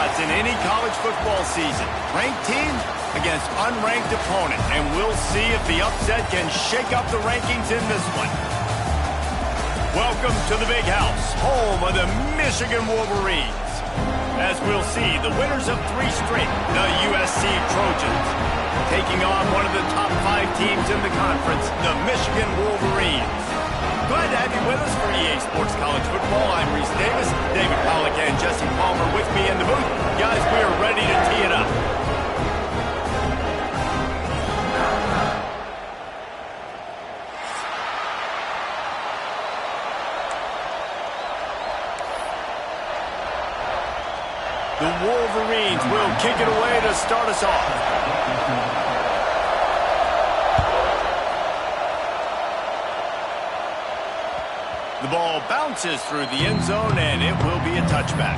spots in any college football season. Ranked team against unranked opponent. And we'll see if the upset can shake up the rankings in this one. Welcome to the Big House, home of the Michigan Wolverines. As we'll see, the winners of 3 straight, the USC Trojans, taking on one of the top 5 teams in the conference, the Michigan Wolverines. Glad to have you with us for EA Sports College Football. I'm Reese Davis, David Pollack and Jesse Palmer with me in the booth. Guys, we are ready to tee it up. The Wolverines will kick it away to start us off. The ball bounces through the end zone, and it will be a touchback.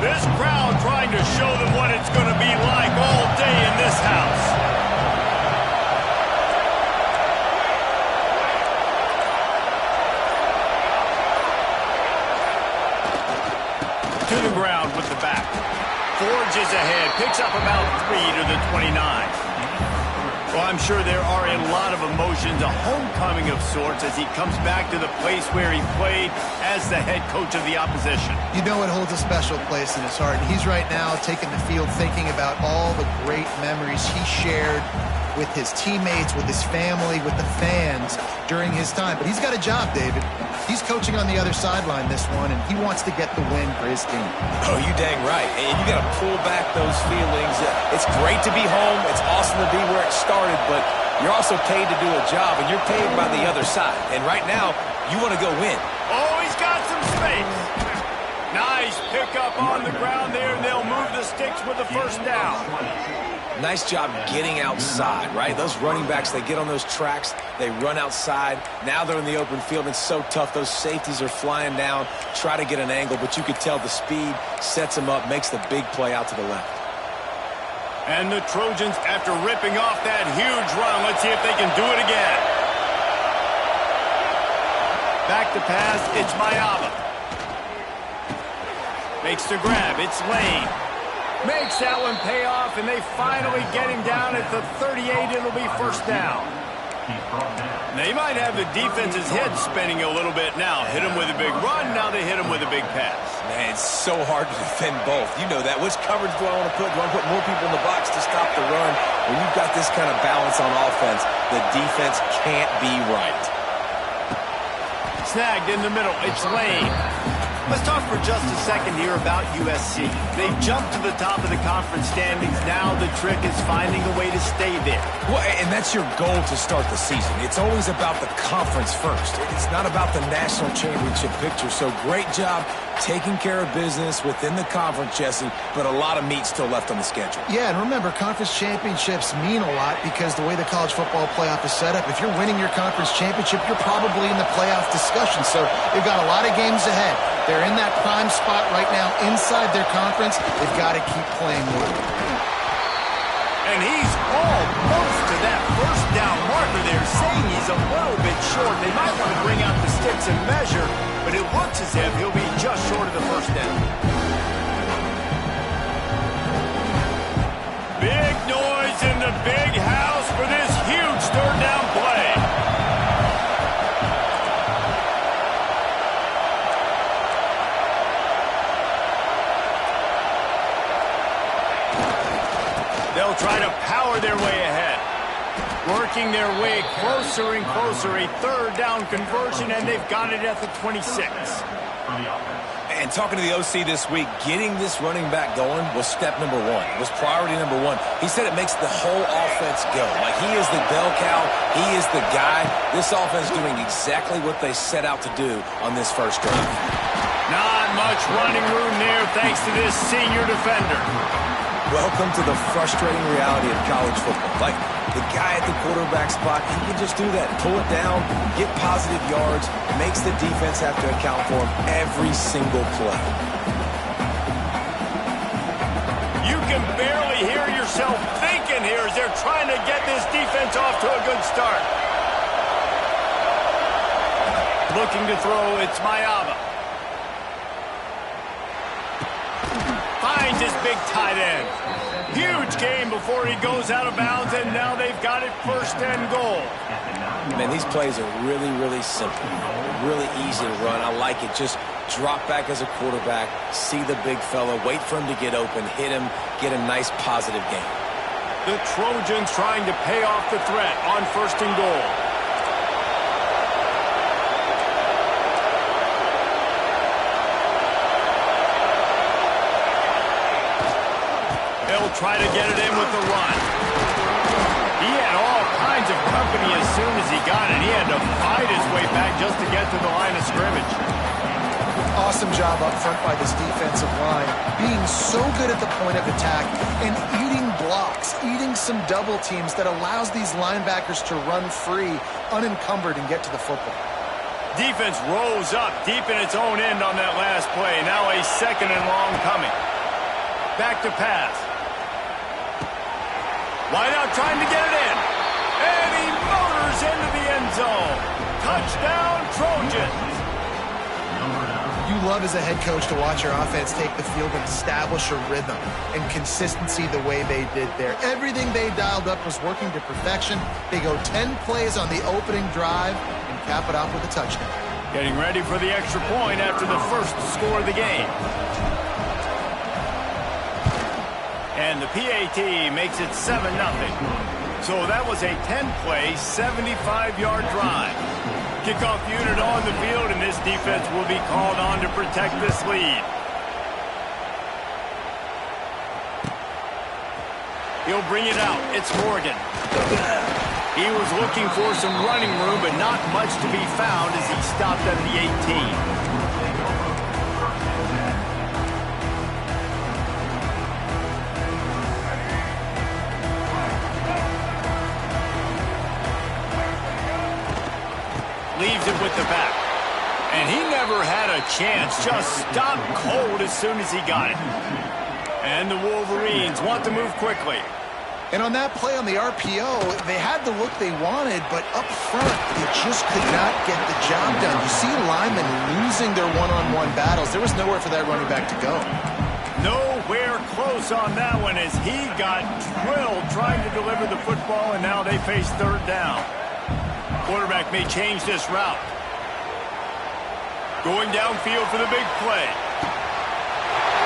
This crowd trying to show them what it's going to be like all day in this house. To the ground with the back. Forges ahead, picks up about 3 to the 29. Well, I'm sure there are a lot of emotions, a homecoming of sorts as he comes back to the place where he played as the head coach of the opposition. You know it holds a special place in his heart. And he's right now taking the field thinking about all the great memories he shared with his teammates, with his family, with the fans during his time. But he's got a job, David. He's coaching on the other sideline this one, and he wants to get the win for his team. Oh, you dang right. And you got to pull back those feelings. It's great to be home. It's awesome to be where it started, but you're also paid to do a job, and you're paid by the other side. And right now, you want to go win. Oh, he's got some space. Nice pickup on the ground there, and they'll move the sticks with the first down. Nice job getting outside, right? Those running backs, they get on those tracks, they run outside. Now they're in the open field. It's so tough. Those safeties are flying down, try to get an angle, but you could tell the speed sets them up, makes the big play out to the left. And the Trojans, after ripping off that huge run, let's see if they can do it again. Back to pass, it's Mayaba. Makes the grab, it's Lane. Makes that one pay off, and they finally get him down at the 38. It'll be first down. They might have the defense's head spinning a little bit now. Hit him with a big run, now they hit him with a big pass. Man, it's so hard to defend both. You know that. Which coverage do I want to put? Do I want to put more people in the box to stop the run? When you've got this kind of balance on offense, the defense can't be right. Snagged in the middle, it's Lane. Let's talk for just a second here about USC. They've jumped to the top of the conference standings. Now the trick is finding a way to stay there. Well, and that's your goal to start the season. It's always about the conference first. It's not about the national championship picture. So great job taking care of business within the conference, Jesse, but a lot of meat still left on the schedule. Yeah, and remember, conference championships mean a lot because the way the college football playoff is set up, if you're winning your conference championship, you're probably in the playoff discussion. So they've got a lot of games ahead. They're in that prime spot right now inside their conference. They've got to keep playing well. And he's almost to that first down marker there, saying he's a little bit short. They might want to bring out the sticks and measure, but it looks as if he'll be just short of the first down. Big noise in the big house for this huge third down play. They'll try to power their way ahead. Working their way closer and closer. A third down conversion, and they've got it at the 26. And talking to the OC this week, getting this running back going was step number 1. It was priority number 1. He said it makes the whole offense go. Like, he is the bell cow. He is the guy. This offense doing exactly what they set out to do on this first drive. Not much running room there thanks to this senior defender. Welcome to the frustrating reality of college football. Like, the guy at the quarterback spot, he can just do that. Pull it down, get positive yards, makes the defense have to account for him every single play. You can barely hear yourself thinking here as they're trying to get this defense off to a good start. Looking to throw, it's Mayava. Finds his big tight end. Huge game before he goes out of bounds, and now they've got it 1st and goal. Man, these plays are really, really simple. Really easy to run. I like it. Just drop back as a quarterback, see the big fella, wait for him to get open, hit him, get a nice positive game. The Trojans trying to pay off the threat on 1st and goal. They'll try to get it in with the run. He had all kinds of company as soon as he got it. He had to fight his way back just to get to the line of scrimmage. Awesome job up front by this defensive line, being so good at the point of attack and eating blocks, eating some double teams that allows these linebackers to run free, unencumbered, and get to the football. Defense rose up deep in its own end on that last play. Now a 2nd and long coming. Back to pass. Wide out trying to get it in. And he motors into the end zone. Touchdown, Trojans. You love as a head coach to watch your offense take the field and establish a rhythm and consistency the way they did there. Everything they dialed up was working to perfection. They go 10 plays on the opening drive and cap it off with a touchdown. Getting ready for the extra point after the first score of the game. And the PAT makes it 7-0. So that was a 10-play, 75-yard drive. Kickoff unit on the field, and this defense will be called on to protect this lead. He'll bring it out. It's Morgan. He was looking for some running room, but not much to be found as he stopped at the 18. Leaves it with the back. And he never had a chance. Just stopped cold as soon as he got it. And the Wolverines want to move quickly. And on that play on the RPO, they had the look they wanted, but up front, they just could not get the job done. You see linemen losing their one-on-one battles. There was nowhere for that running back to go. Nowhere close on that one as he got drilled trying to deliver the football, and now they face 3rd down. Quarterback may change this route. Going downfield for the big play.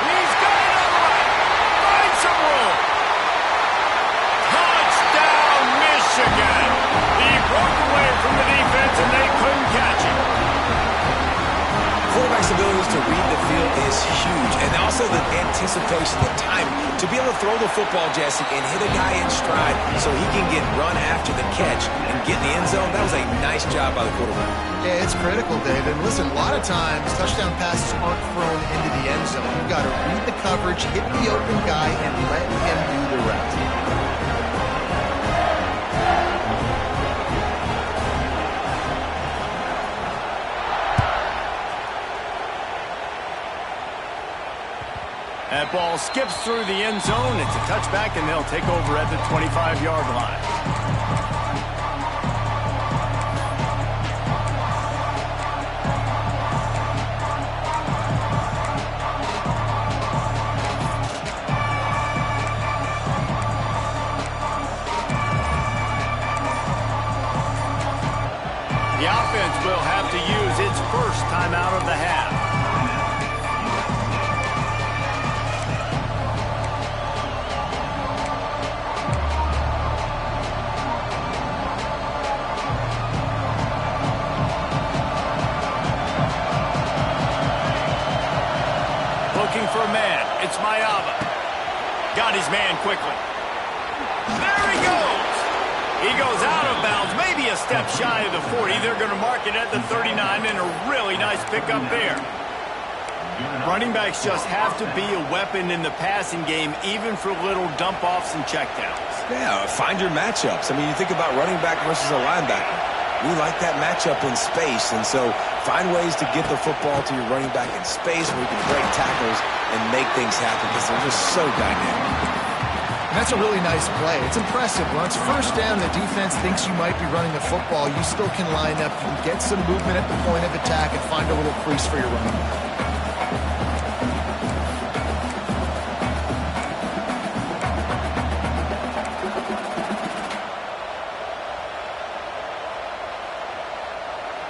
He's got it all right. Finds some room. Touchdown, Michigan. He broke away from the defense and they couldn't catch him. Quarterback's ability to read the field is huge, and also the anticipation, the time to be able to throw the football, Jesse, and hit a guy in stride so he can get run after the catch and get in the end zone. That was a nice job by the quarterback. Yeah, it's critical, David. Listen, a lot of times touchdown passes aren't thrown into the end zone. You've got to read the coverage, hit the open guy, and let him do the rest. That ball skips through the end zone. It's a touchback, and they'll take over at the 25-yard line. The offense will have to use its first timeout of the half. Looking for a man. It's Mayava. Got his man quickly. There he goes. He goes out of bounds, maybe a step shy of the 40. They're going to mark it at the 39, and a really nice pickup there. Running backs just have to be a weapon in the passing game, even for little dump-offs and checkdowns. Yeah, find your matchups. I mean, you think about running back versus a linebacker. We like that matchup in space, and so find ways to get the football to your running back in space where you can break tackles and make things happen because they're just so dynamic. That's a really nice play. It's impressive. Once first down, the defense thinks you might be running the football. You still can line up. You can get some movement at the point of attack and find a little crease for your running back.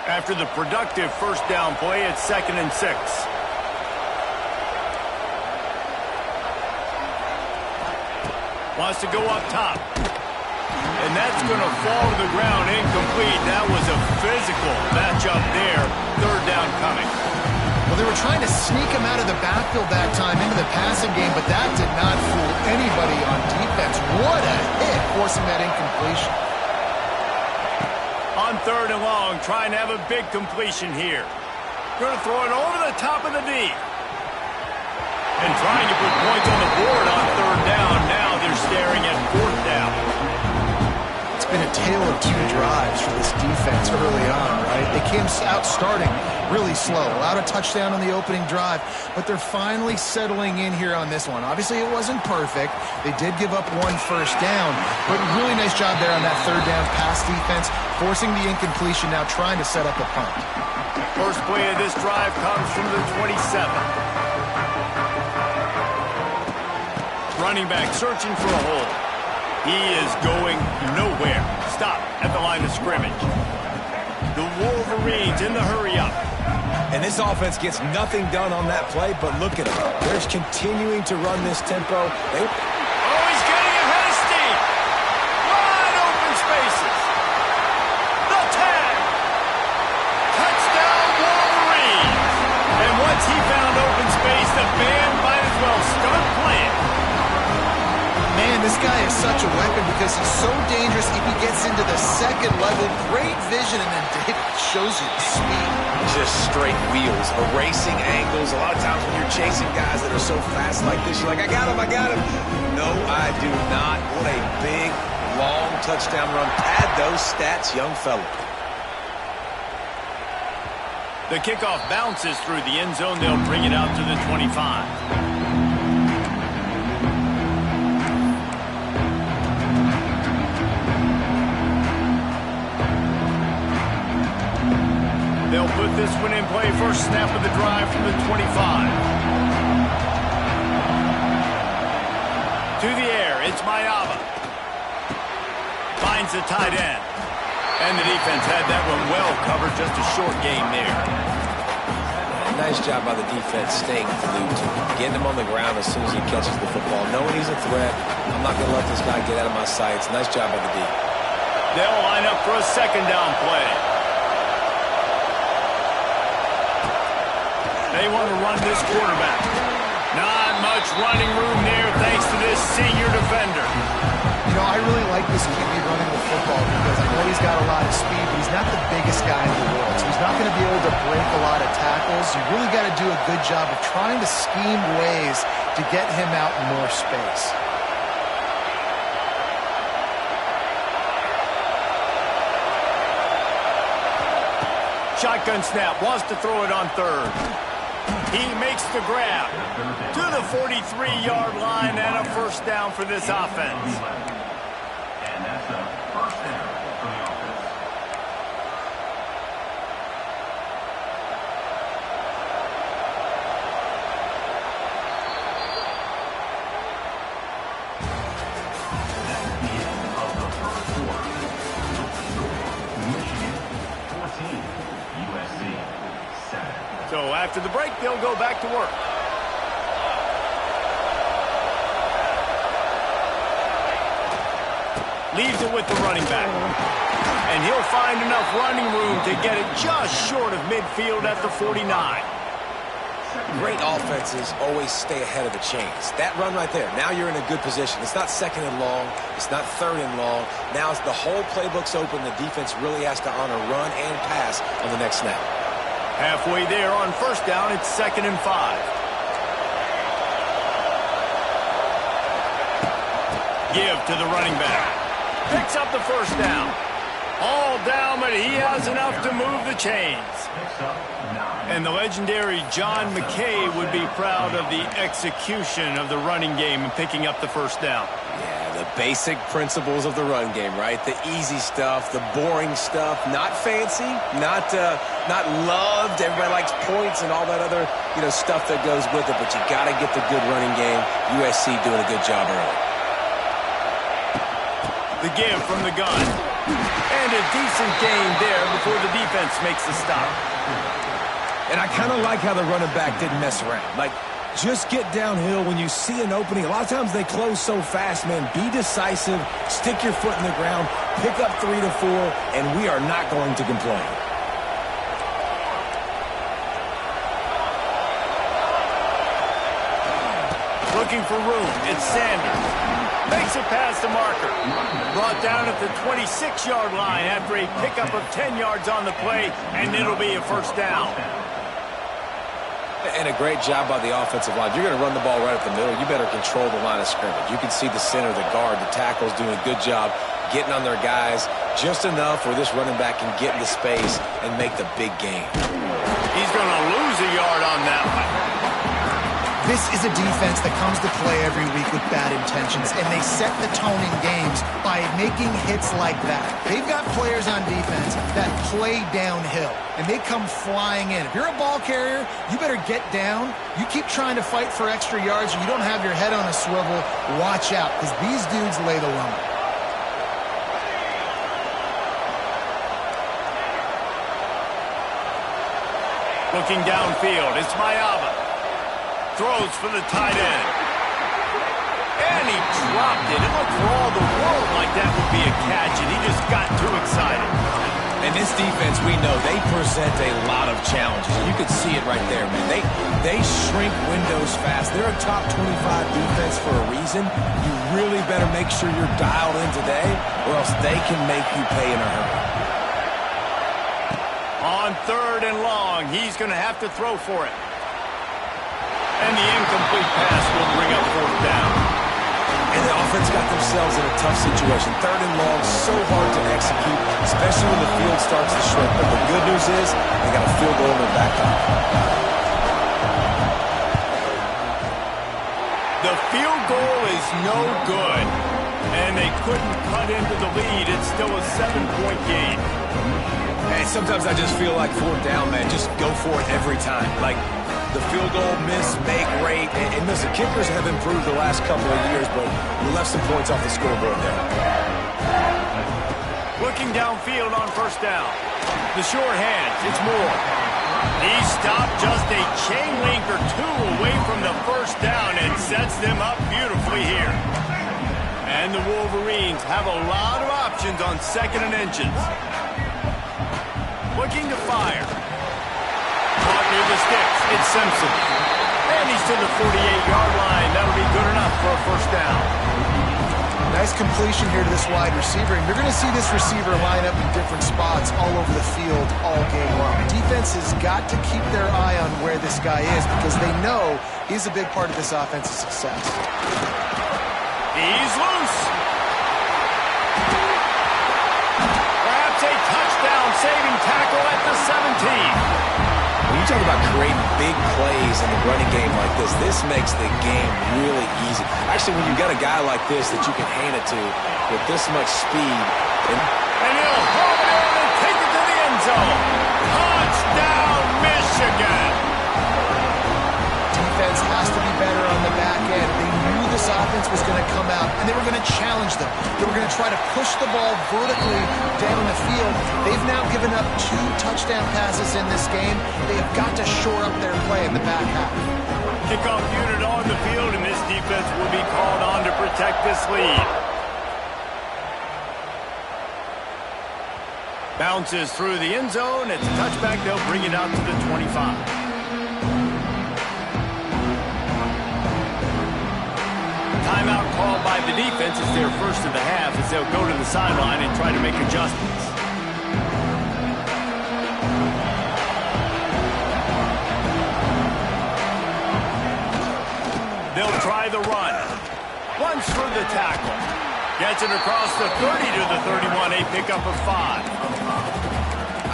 After the productive first down play, it's 2nd and 6. Wants to go up top. And that's going to fall to the ground incomplete. That was a physical matchup there. 3rd down coming. Well, they were trying to sneak him out of the backfield that time into the passing game, but that did not fool anybody on defense. What a hit, forcing that incompletion. On 3rd and long, trying to have a big completion here. Going to throw it over the top of the D. And trying to put points on the board on 3rd down. Now they're staring at 4th down. It's been a tale of 2 drives for this defense early on, right? They came out starting really slow, allowed a touchdown on the opening drive, but they're finally settling in here on this one. Obviously, it wasn't perfect. They did give up 1 first down, but really nice job there on that 3rd down pass defense, forcing the incompletion, now trying to set up a punt. First play of this drive comes from the 27. Running back searching for a hole. He is going nowhere. Stop at the line of scrimmage. The Wolverines in the hurry-up. And this offense gets nothing done on that play, but look at them. They're continuing to run this tempo. He's getting ahead of steam. Wide open spaces. The tag. Touchdown Wolverines. And once he found open space, the band might as well start playing. Man, this guy is such a weapon because he's so dangerous if he gets into the 2nd level. Great vision, and then it shows you the speed. Just straight wheels, erasing angles. A lot of times when you're chasing guys that are so fast like this, you're like, I got him, I got him. No, I do not. What a big, long touchdown run. Pad those stats, young fella. The kickoff bounces through the end zone. They'll bring it out to the 25. They'll put this one in play. First snap of the drive from the 25. To the air, it's Mayava. Finds the tight end. And the defense had that one well covered. Just a short game there. Nice job by the defense staying glued, getting him on the ground as soon as he catches the football. Knowing he's a threat, I'm not going to let this guy get out of my sights. Nice job by the D. They'll line up for a 2nd down play. They want to run this quarterback. Not much running room there thanks to this senior defender. You know, I really like this QB running the football because I know he's got a lot of speed, but he's not the biggest guy in the world. So he's not going to be able to break a lot of tackles. You really got to do a good job of trying to scheme ways to get him out in more space. Shotgun snap, wants to throw it on 3rd. He makes the grab to the 43-yard line and a first down for this offense. And that's a first down for the offense. That's the end of the first quarter. Michigan 14, USC 7. So after the break, they'll go back to work. Leaves it with the running back. And he'll find enough running room to get it just short of midfield at the 49. Great offenses always stay ahead of the chains. That run right there, now you're in a good position. It's not 2nd and long. It's not 3rd and long. Now as the whole playbook's open, the defense really has to honor run and pass on the next snap. Halfway there on first down, it's 2nd and 5. Give to the running back. Picks up the first down. All down, but he has enough to move the chains. And the legendary John McKay would be proud of the execution of the running game and picking up the first down. Yeah, basic principles of the run game, right? The easy stuff, the boring stuff, not fancy, not loved. Everybody likes points and all that other, stuff that goes with it, but you got to get the good running game. USC doing a good job early. The give from the gun. And a decent gain there before the defense makes the stop. And I kind of like how the running back didn't mess around. Like, just get downhill when you see an opening. A lot of times they close so fast, man. Be decisive, stick your foot in the ground, pick up 3 to 4, and we are not going to complain. Looking for room. It's Sanders. Makes it past the marker. Brought down at the 26-yard line after a pickup of 10 yards on the play, and it'll be a first down. And a great job by the offensive line. You're going to run the ball right up the middle. You better control the line of scrimmage. You can see the center, the guard, the tackles doing a good job getting on their guys just enough where this running back can get into space and make the big gain. He's going to lose a yard on that one. This is a defense that comes to play every week with bad intentions, and they set the tone in games by making hits like that. They've got players on defense that play downhill, and they come flying in. If you're a ball carrier, you better get down. You keep trying to fight for extra yards, and you don't have your head on a swivel. Watch out, because these dudes lay the lumber. Looking downfield, it's Mayaba. Throws for the tight end. And he dropped it. It looked for all the world like that would be a catch, and he just got too excited. And this defense, we know, they present a lot of challenges. You can see it right there, man. They shrink windows fast. They're a top 25 defense for a reason. You really better make sure you're dialed in today, or else they can make you pay in a hurry. On 3rd and long, he's going to have to throw for it. And the incomplete pass will bring up 4th down. And the offense got themselves in a tough situation. 3rd and long, so hard to execute, especially when the field starts to shrink. But the good news is they got a field goal in their back pocket. The field goal is no good. And they couldn't cut into the lead. It's still a 7-point game. And sometimes I just feel like 4th down, man. Just go for it every time. Like, the field goal miss, make rate. And listen, kickers have improved the last couple of years, but we left some points off the scoreboard there. Looking downfield on 1st down. The short hands, it's Moore. He stopped just a chain link or 2 away from the 1st down and sets them up beautifully here. And the Wolverines have a lot of options on 2nd and inches. Looking to fire. Caught near the sticks. It's Simpson. And he's to the 48-yard line. That'll be good enough for a 1st down. Nice completion here to this wide receiver. And you're going to see this receiver line up in different spots all over the field all game long. Defense has got to keep their eye on where this guy is because they know he's a big part of this offense's success. He's loose. Perhaps a touchdown-saving tackle at the 17. When you talk about creating big plays in a running game like this makes the game really easy. Actually, when you've got a guy like this that you can hand it to with this much speed. And he'll hold it in and take it to the end zone. Touchdown, Michigan. Defense has to be better on the back end. They knew this offense was going to come out, and they were going to challenge them. They were going to try to push the ball vertically down the field. They've now given up 2 touchdown passes in this game. They have got to shore up their play in the back half. Kickoff unit on the field, and this defense will be called on to protect this lead. Bounces through the end zone. It's a touchback. They'll bring it out to the 25. Timeout called by the defense. It's their first of the half as they'll go to the sideline and try to make adjustments. They'll try the run. Runs for the tackle. Gets it across the 30 to the 31, a pickup of 5.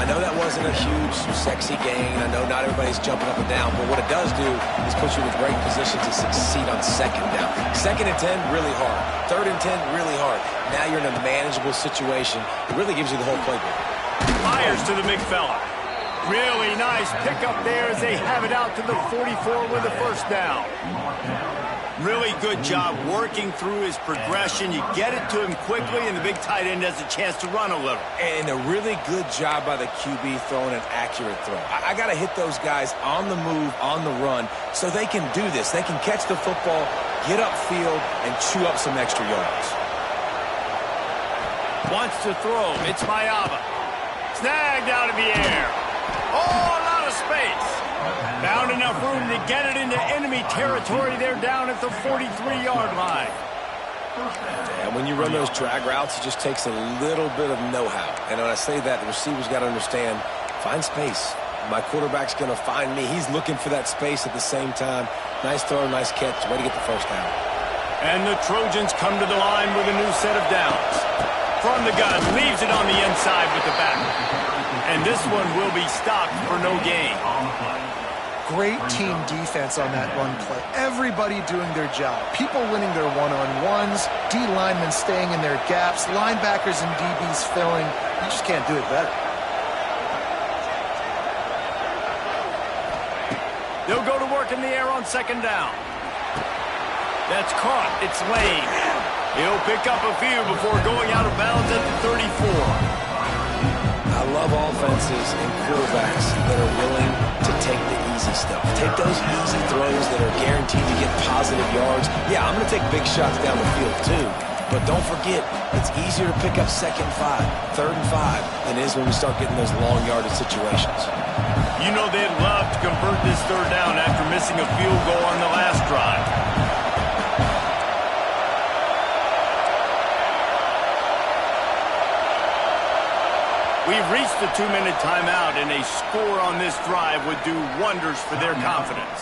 I know that wasn't a huge, sexy gain. I know not everybody's jumping up and down, but what it does do is put you in a great position to succeed on second down. 2nd and 10, really hard. 3rd and 10, really hard. Now you're in a manageable situation. It really gives you the whole playbook. Fires to the big fella. Really nice pickup there as they have it out to the 44 with the first down. Really good job working through his progression. You get it to him quickly, and the big tight end has a chance to run a little. And a really good job by the QB throwing an accurate throw. I got to hit those guys on the move, on the run, so they can do this. They can catch the football, get upfield, and chew up some extra yards. Wants to throw. It's Mayava. Snagged out of the air. Oh, a lot of space. Found enough room to get it into enemy territory. They're down at the 43-yard line. And when you run those drag routes, it just takes a little bit of know-how. And when I say that, the receiver's got to understand, find space. My quarterback's going to find me. He's looking for that space at the same time. Nice throw, nice catch. Way to get the first down. And the Trojans come to the line with a new set of downs. From the gun, leaves it on the inside with the back. And this one will be stopped for no gain. Great team defense on that run play. Everybody doing their job. People winning their one-on-ones, D linemen staying in their gaps, linebackers and DBs filling. You just can't do it better. They'll go to work in the air on 2nd down. That's caught. It's Lane. He'll pick up a few before going out of bounds at the 34. I love offenses and quarterbacks that are willing to take the easy stuff. Take those easy throws that are guaranteed to get positive yards. Yeah, I'm going to take big shots down the field too. But don't forget, it's easier to pick up 2nd and 5, 3rd and 5 than it is when we start getting those long yardage situations. You know they'd love to convert this 3rd down after missing a field goal on the last drive. We've reached the 2-minute timeout, and a score on this drive would do wonders for their confidence.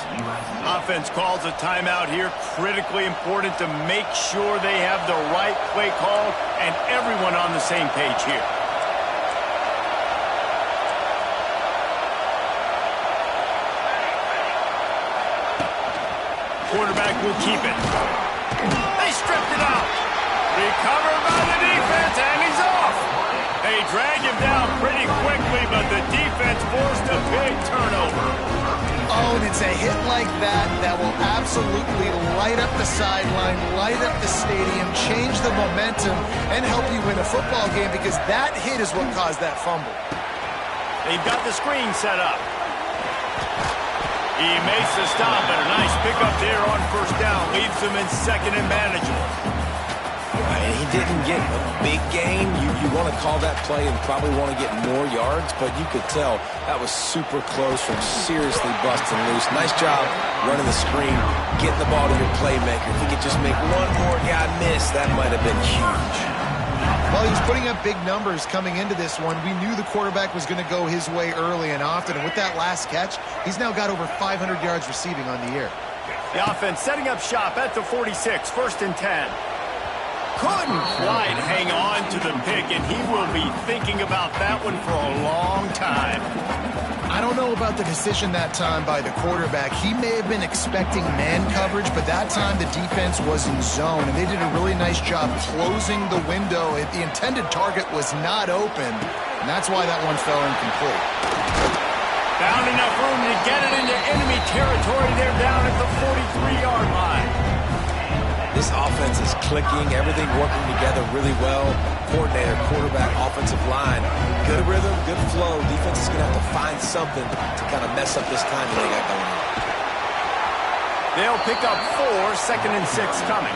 Offense calls a timeout here, critically important to make sure they have the right play call and everyone on the same page here. Quarterback will keep it. They stripped it out. Recovered by the defense, and he's off. They drag him down pretty quickly, but the defense forced a big turnover. Oh, and it's a hit like that will absolutely light up the sideline, light up the stadium, change the momentum, and help you win a football game because that hit is what caused that fumble. They've got the screen set up. He makes the stop, but a nice pickup there on 1st down. Leaves them in 2nd and manageable. And he didn't get a big gain. You want to call that play and probably want to get more yards, but you could tell that was super close from seriously busting loose. Nice job running the screen, getting the ball to your playmaker. If he could just make one more guy miss, that might have been huge. Well, he was putting up big numbers coming into this one. We knew the quarterback was going to go his way early and often, and with that last catch, he's now got over 500 yards receiving on the year. The offense setting up shop at the 46, 1st and 10. Couldn't quite hang on to the pick, and he will be thinking about that one for a long time. I don't know about the decision that time by the quarterback. He may have been expecting man coverage, but that time the defense was in zone, and they did a really nice job closing the window. The intended target was not open, and that's why that one fell incomplete. Found enough room to get it into enemy territory. They're down at the 43-yard line. This offense is clicking, everything working together really well. Coordinator, quarterback, offensive line. Good rhythm, good flow. Defense is going to have to find something to kind of mess up this time they got going on. They'll pick up 4, 2nd and 6 coming.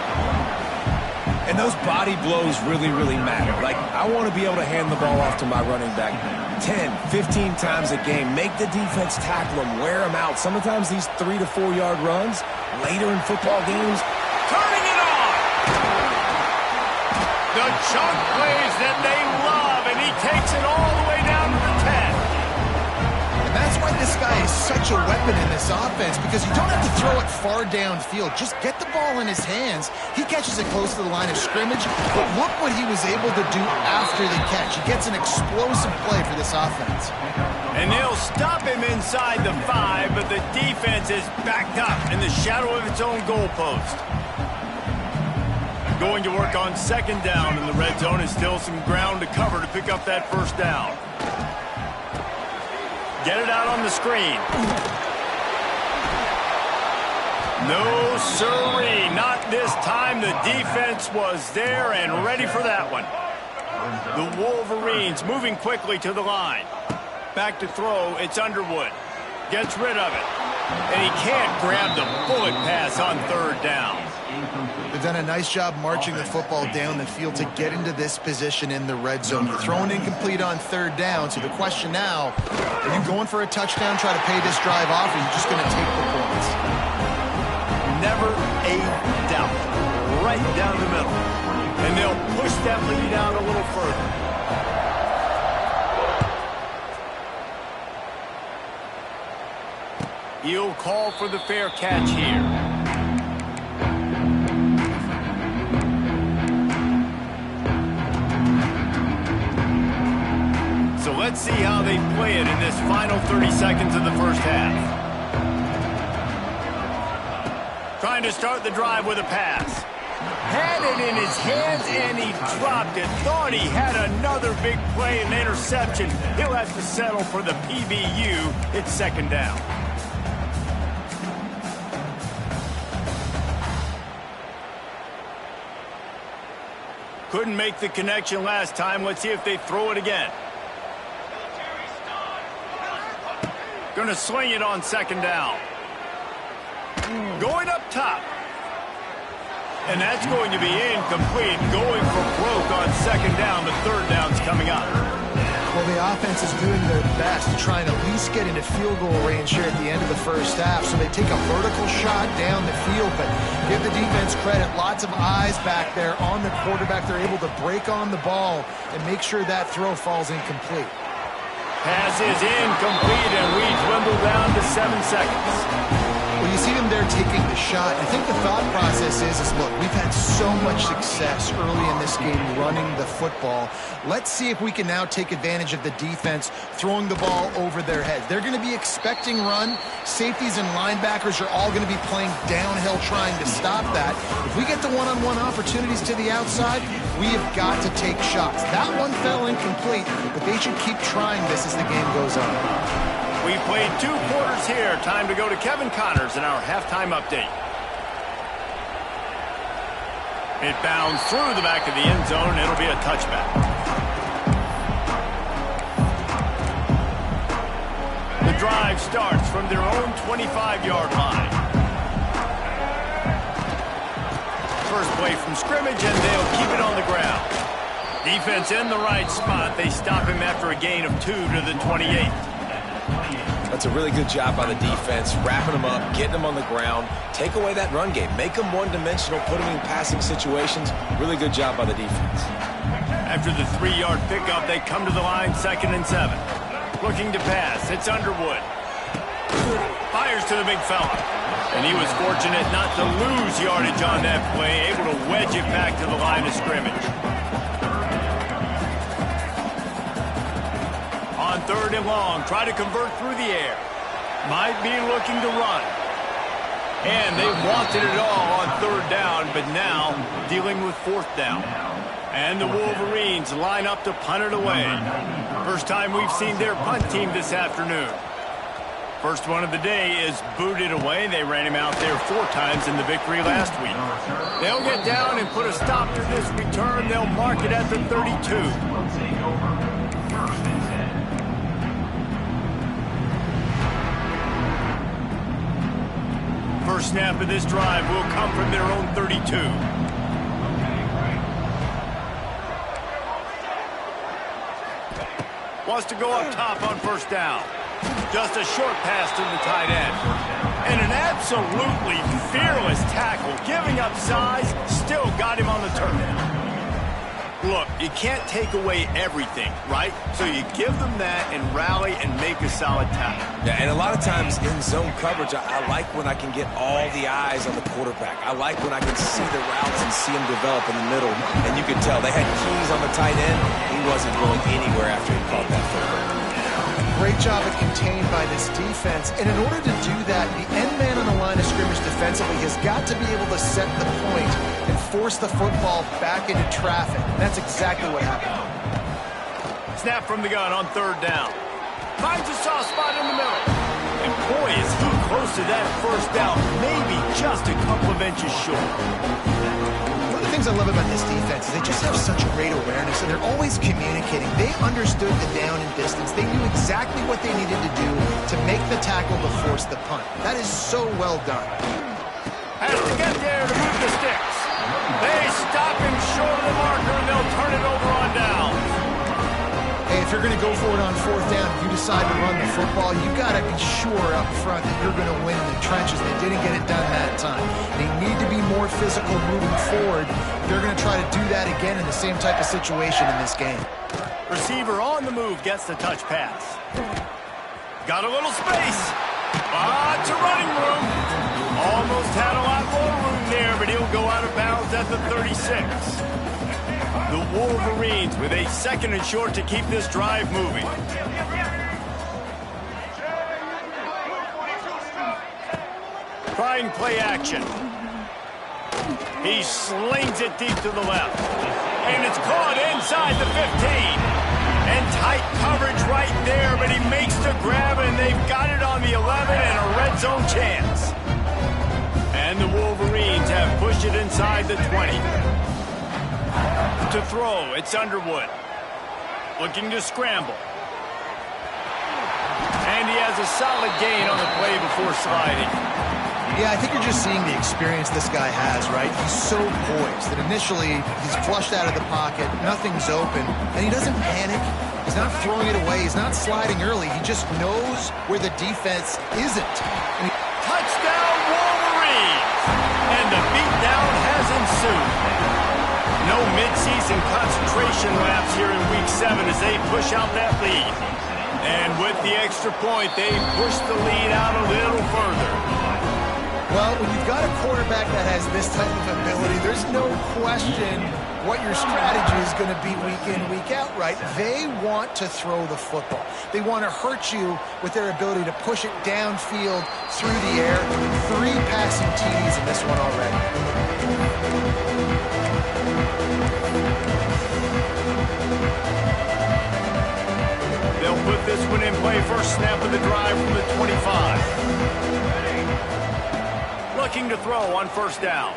And those body blows really, really matter. Like, I want to be able to hand the ball off to my running back 10, 15 times a game. Make the defense tackle them, wear them out. Sometimes these 3 to 4 yard runs later in football games. Turning it on! The chunk plays that they love, and he takes it all the way down to the 10. And that's why this guy is such a weapon in this offense because you don't have to throw it far downfield. Just get the ball in his hands. He catches it close to the line of scrimmage, but look what he was able to do after the catch. He gets an explosive play for this offense. And they'll stop him inside the 5, but the defense is backed up in the shadow of its own goalpost. Going to work on second down in the red zone, and still some ground to cover to pick up that first down. Get it out on the screen. No, sirree, not this time. The defense was there and ready for that one. The Wolverines moving quickly to the line. Back to throw, it's Underwood. Gets rid of it. And he can't grab the bullet pass on third down. They've done a nice job marching the football down the field to get into this position in the red zone. You're throwing incomplete on third down, so the question now, are you going for a touchdown, try to pay this drive off, or are you just going to take the points? Never a doubt. Right down the middle. And they'll push that lead out a little further. He'll call for the fair catch here. So let's see how they play it in this final 30 seconds of the first half. Trying to start the drive with a pass. Had it in his hands and he dropped it. Thought he had another big play and interception. He'll have to settle for the PBU. It's second down. Couldn't make the connection last time. Let's see if they throw it again. Gonna sling it on second down. Going up top. And that's going to be incomplete. Going for broke on second down. The third down's coming up. Well, the offense is doing their best to try and at least get into field goal range here at the end of the first half. So they take a vertical shot down the field, but give the defense credit. Lots of eyes back there on the quarterback. They're able to break on the ball and make sure that throw falls incomplete. Pass is incomplete, and we dwindle down to 7 seconds. Well, you see them there taking the shot. I think the thought process is look, we've had so much success early in this game running the football. Let's see if we can now take advantage of the defense throwing the ball over their heads. They're going to be expecting run. Safeties and linebackers are all going to be playing downhill trying to stop that. If we get the one-on-one opportunities to the outside, we have got to take shots. That one fell incomplete, but they should keep trying this as the game goes on. We played 2 quarters here. Time to go to Kevin Connors in our halftime update. It bounds through the back of the end zone. It'll be a touchback. The drive starts from their own 25-yard line. First play from scrimmage, and they'll keep it on the ground. Defense in the right spot. They stop him after a gain of 2 to the 28. That's a really good job by the defense, wrapping them up, getting them on the ground, take away that run game, make them one-dimensional, put them in passing situations. Really good job by the defense. After the 3-yard pickup, they come to the line, 2nd and 7. Looking to pass, it's Underwood. Fires to the big fella. And he was fortunate not to lose yardage on that play, able to wedge it back to the line of scrimmage. On 3rd and long, try to convert through the air. Might be looking to run. And they wanted it all on 3rd down, but now dealing with 4th down. And the Wolverines line up to punt it away. First time we've seen their punt team this afternoon. First one of the day is booted away. They ran him out there 4 times in the victory last week. They'll get down and put a stop to this return. They'll mark it at the 32. First snap of this drive will come from their own 32. Wants to go up top on 1st down. Just a short pass to the tight end. And an absolutely fearless tackle. Giving up size, still got him on the turf. Look, you can't take away everything, right? So you give them that and rally and make a solid tackle. Yeah, and a lot of times in zone coverage, I like when I can get all the eyes on the quarterback. I like when I can see the routes and see them develop in the middle. And you can tell they had keys on the tight end. He wasn't going anywhere after he caught that football. Great job of contained by this defense. And in order to do that, the end man on the line of scrimmage defensively has got to be able to set the point and force the football back into traffic. And that's exactly what happened. Snap from the gun on third down. Finds a soft spot in the middle. And boy, is he close to that first down. Maybe just a couple of inches short. One of the things I love about this defense is they just have such great awareness, and they're always communicating. They understood the down and distance. They knew exactly what they needed to do to make the tackle to force the punt. That is so well done. Has to get there to move the sticks. They stop him short of the marker, and they'll turn it over on down. Hey, if you're going to go for it on fourth down, if you decide to run the football, you've got to be sure up front that you're going to win in the trenches. They didn't get it done that time. They need to be more physical moving forward. They're going to try to do that again in the same type of situation in this game. Receiver on the move gets the touch pass. Got a little space. Lots of running room. Almost had a lot more room there, but he'll go out of bounds at the 36. The Wolverines with a second and short to keep this drive moving. Trying play action. He slings it deep to the left. And it's caught inside the 15. And tight coverage right there, but he makes the grab, and they've got it on the 11 and a red zone chance. And the Wolverines have pushed it inside the 20. To throw, it's Underwood. Looking to scramble. And he has a solid gain on the play before sliding. Yeah, I think you're just seeing the experience this guy has, right? He's so poised that initially he's flushed out of the pocket, nothing's open, and he doesn't panic. He's not throwing it away. He's not sliding early. He just knows where the defense isn't. Touchdown, Wolverines! And the beatdown has ensued. No midseason concentration laps here in Week 7 as they push out that lead. And with the extra point, they push the lead out a little further. Well, when you've got a quarterback that has this type of ability, there's no question what your strategy is going to be week in, week out, right? They want to throw the football. They want to hurt you with their ability to push it downfield through the air. 3 passing TDs in this one already. They'll put this one in play. First snap of the drive from the 25. Looking to throw on first down.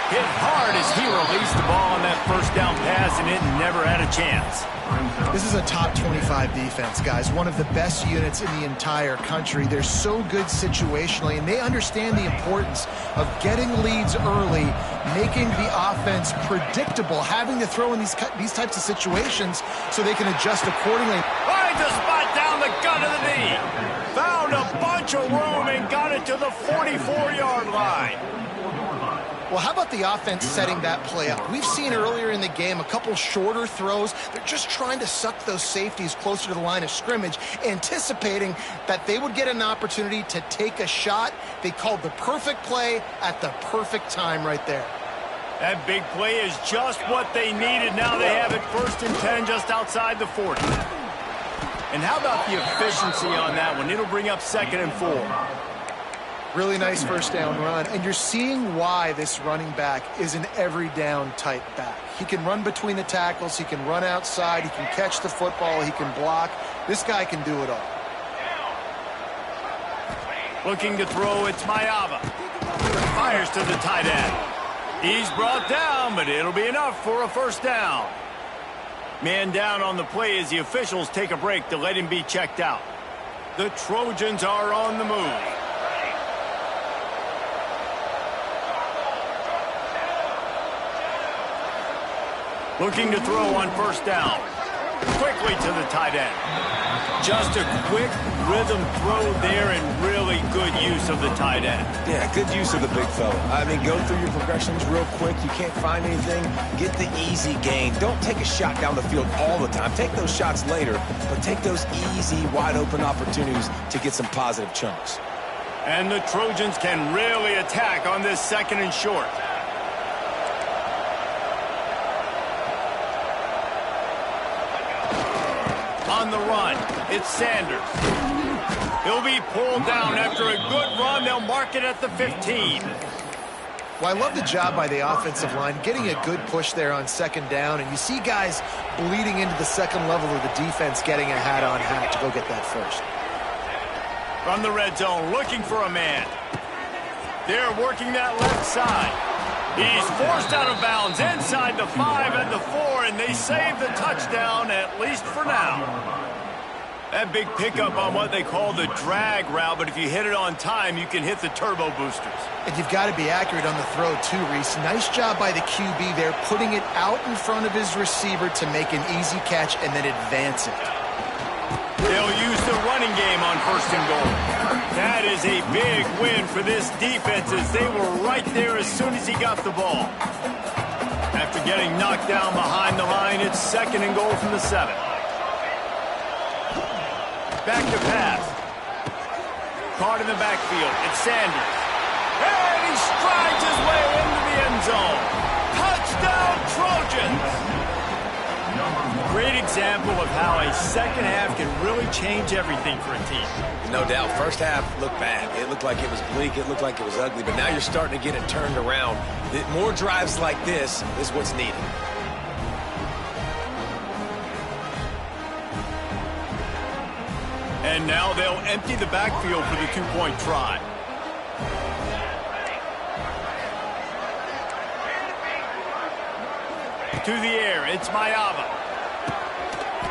Hit hard as he released the ball on that first down pass, and it never had a chance. This is a top 25 defense, guys. One of the best units in the entire country. They're so good situationally, and they understand the importance of getting leads early, making the offense predictable, having to throw in these types of situations so they can adjust accordingly. Finds a spot down the gut of the knee. Found a bunch of room and got it to the 44-yard line. Well, how about the offense setting that play up? We've seen earlier in the game a couple shorter throws. They're just trying to suck those safeties closer to the line of scrimmage, anticipating that they would get an opportunity to take a shot. They called the perfect play at the perfect time right there. That big play is just what they needed. Now they have it 1st and 10 just outside the 40. And how about the efficiency on that one? It'll bring up 2nd and 4. Really nice first down run, and you're seeing why this running back is an every down type back. He can run between the tackles, he can run outside, he can catch the football, he can block. This guy can do it all. Looking to throw, it's Mayava. Fires to the tight end. He's brought down, but it'll be enough for a first down. Man down on the play as the officials take a break to let him be checked out. The Trojans are on the move. Looking to throw on first down. quickly to the tight end. Just a quick rhythm throw there and really good use of the tight end. Yeah, good use of the big fella. I mean, go through your progressions real quick. You can't find anything. Get the easy gain. Don't take a shot down the field all the time. Take those shots later, but take those easy, wide-open opportunities to get some positive chunks. And the Trojans can really attack on this 2nd and short. On the run, it's Sanders. He'll be pulled down after a good run. They'll mark it at the 15. Well, I love the job by the offensive line, getting a good push there on 2nd down, and you see guys bleeding into the 2nd level of the defense getting a hat-on-hat to go get that first. From the red zone, looking for a man. They're working that left side. He's forced out of bounds inside the 5 and the 4, and they save the touchdown, at least for now. That big pickup on what they call the drag route, but if you hit it on time, you can hit the turbo boosters. And you've got to be accurate on the throw, too, Reese. Nice job by the QB there, putting it out in front of his receiver to make an easy catch and then advance it. They'll use the running game on 1st and goal. That is a big win for this defense as they were right there as soon as he got the ball. After getting knocked down behind the line, it's 2nd and goal from the 7. Back to pass. Caught in the backfield. It's Sanders. And he strides his way into the end zone. Touchdown, Trojans! Great example of how a 2nd half can really change everything for a team. No doubt. First half looked bad. It looked like it was bleak. It looked like it was ugly. But now you're starting to get it turned around. More drives like this is what's needed. And now they'll empty the backfield for the 2-point try. To the air, it's Mayava.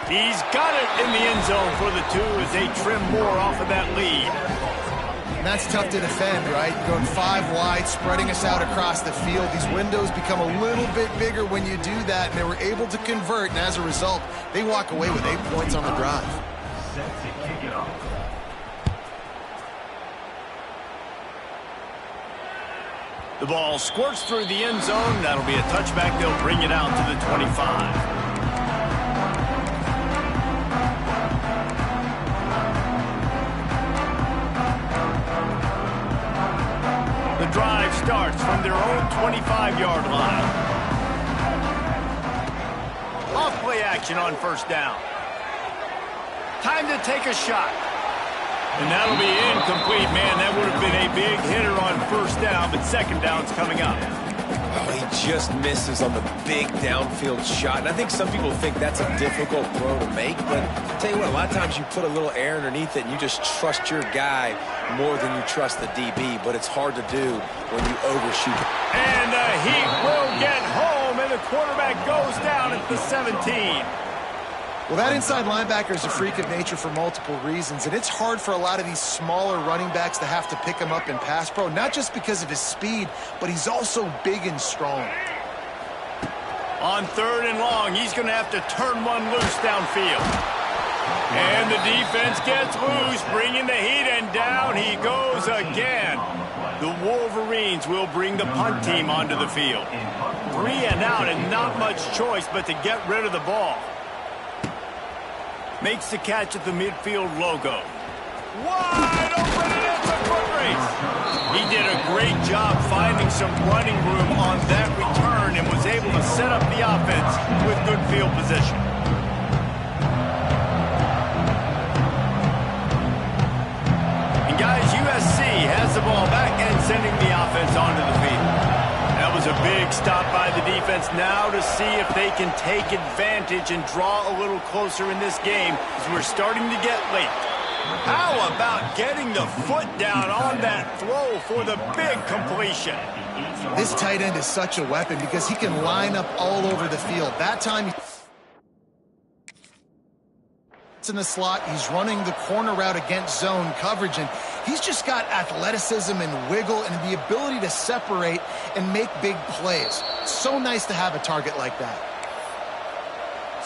He's got it in the end zone for the 2 as they trim more off of that lead. And that's tough to defend, right? Going 5 wide, spreading us out across the field. These windows become a little bit bigger when you do that, and they were able to convert, and as a result, they walk away with 8 points on the drive. Set to kick it off. The ball squirts through the end zone. That'll be a touchback. They'll bring it out to the 25. The drive starts from their own 25-yard line. Off-play action on 1st down. Time to take a shot. And that'll be incomplete, man. That would have been a big hitter on 1st down, but 2nd down's coming up. Oh, he just misses on the big downfield shot. And I think some people think that's a difficult throw to make, but I'll tell you what, a lot of times you put a little air underneath it and you just trust your guy more than you trust the DB, but it's hard to do when you overshoot. And the Heat will get home, and the quarterback goes down at the 17. Well, that inside linebacker is a freak of nature for multiple reasons, and it's hard for a lot of these smaller running backs to have to pick him up in pass pro, not just because of his speed, but he's also big and strong. On 3rd and long, he's going to have to turn one loose downfield. And the defense gets loose, bringing the Heat, and down he goes again. The Wolverines will bring the punt team onto the field. 3 and out, and not much choice but to get rid of the ball. Makes the catch at the midfield logo. Wide open, and it's a foot race. He did a great job finding some running room on that return and was able to set up the offense with good field position. And guys, USC has the ball back and sending the offense onto the field. That was a big stop by the defense now to see if they can take advantage and draw a little closer in this game as we're starting to get late. How about getting the foot down on that throw for the big completion? This tight end is such a weapon because he can line up all over the field. That time, in the slot, he's running the corner route against zone coverage, and he's just got athleticism and wiggle and the ability to separate and make big plays. So nice to have a target like that.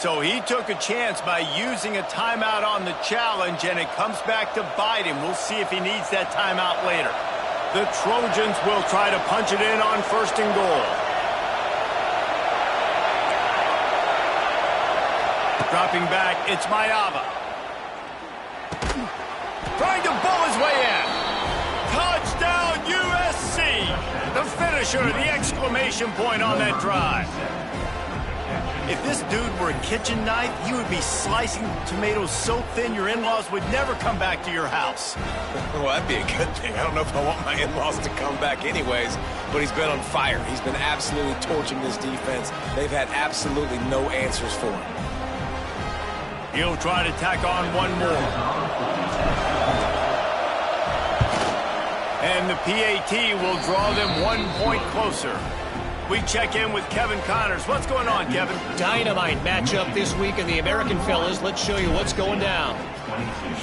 So he took a chance by using a timeout on the challenge, and it comes back to bite him. We'll see if he needs that timeout later. The Trojans will try to punch it in on 1st and goal. Dropping back, it's Mayava. Trying to bull his way in. Touchdown, USC! The finisher, the exclamation point on that drive. If this dude were a kitchen knife, he would be slicing tomatoes so thin your in-laws would never come back to your house. Well, that'd be a good thing. I don't know if I want my in-laws to come back anyways, but he's been on fire. He's been absolutely torching this defense. They've had absolutely no answers for him. He'll try to tack on one more. And the PAT will draw them 1 point closer. We check in with Kevin Connors. What's going on, Kevin? Dynamite matchup this week in the American Fellas. Let's show you what's going down.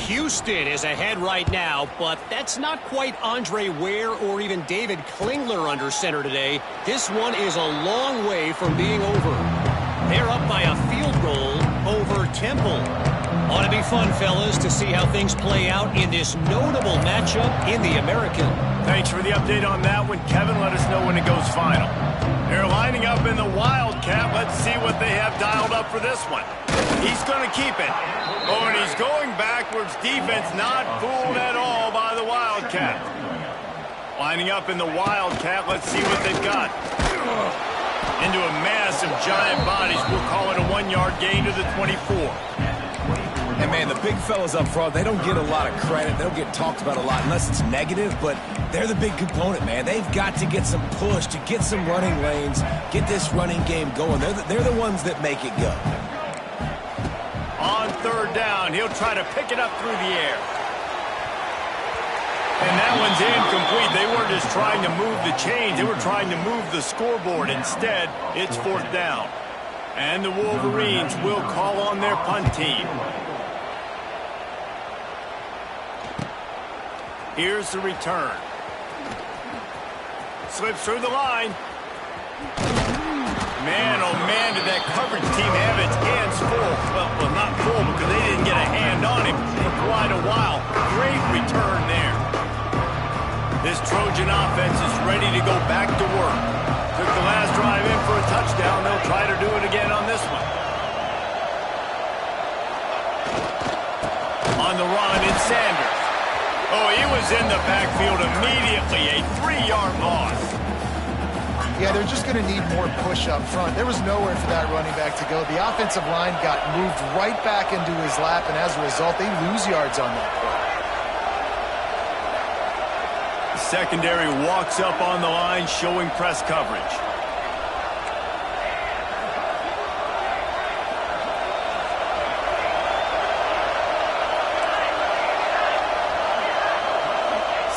Houston is ahead right now, but that's not quite Andre Ware or even David Klingler under center today. This one is a long way from being over. They're up by a field goal over Temple. Ought to be fun, fellas, to see how things play out in this notable matchup in the American. Thanks for the update on that one, Kevin. Let us know when it goes final. They're lining up in the Wildcat. Let's see what they have dialed up for this one. He's going to keep it. Oh, and he's going backwards. Defense not fooled at all by the Wildcat. Lining up in the Wildcat. Let's see what they've got. Into a mass of giant bodies. We'll call it a 1-yard gain to the 24. And, man, the big fellas up front, they don't get a lot of credit. They don't get talked about a lot unless it's negative, but they're the big component, man. They've got to get some push, to get some running lanes, get this running game going. They're the ones that make it go. On 3rd down, he'll try to pick it up through the air. And that one's incomplete. They weren't just trying to move the chains. They were trying to move the scoreboard. Instead, it's 4th down. And the Wolverines will call on their punt team. Here's the return. Slips through the line. Man, oh man, did that coverage team have its hands full. Well, not full because they didn't get a hand on him for quite a while. Great return there. This Trojan offense is ready to go back to work. Took the last drive in for a touchdown. They'll try to do it again on this one. On the run, it's Sanders. Oh, he was in the backfield immediately. A 3-yard loss. Yeah, they're just going to need more push up front. There was nowhere for that running back to go. The offensive line got moved right back into his lap, and as a result, they lose yards on that play. The secondary walks up on the line, showing press coverage.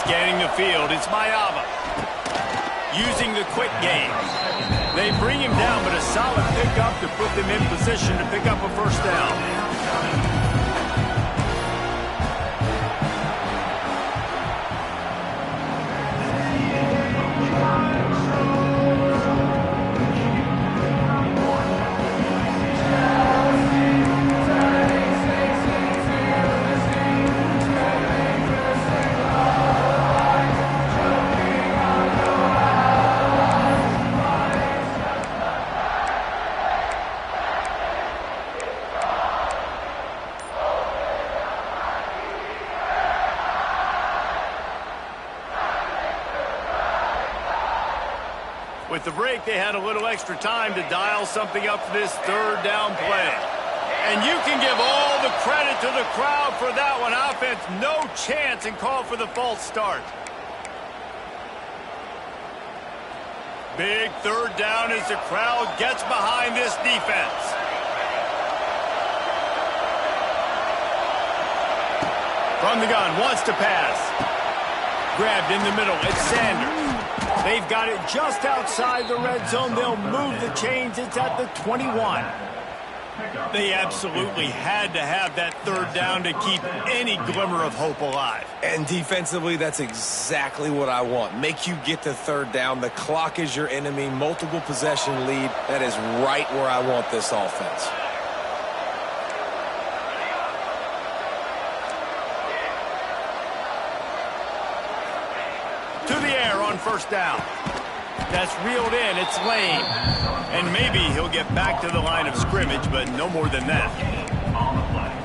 Scanning the field, it's Mayava. Using the quick game. They bring him down, but a solid pickup to put them in position to pick up a 1st down. With the break, they had a little extra time to dial something up for this 3rd down play. And you can give all the credit to the crowd for that one. Offense, no chance, and call for the false start. Big 3rd down as the crowd gets behind this defense. From the gun, wants to pass. Grabbed in the middle, it's Sanders. They've got it just outside the red zone. They'll move the chains. It's at the 21. They absolutely had to have that 3rd down to keep any glimmer of hope alive. And defensively, that's exactly what I want. Make you get to 3rd down. The clock is your enemy. Multiple possession lead. That is right where I want this offense. first down. That's reeled in. It's lame. And maybe he'll get back to the line of scrimmage, but no more than that.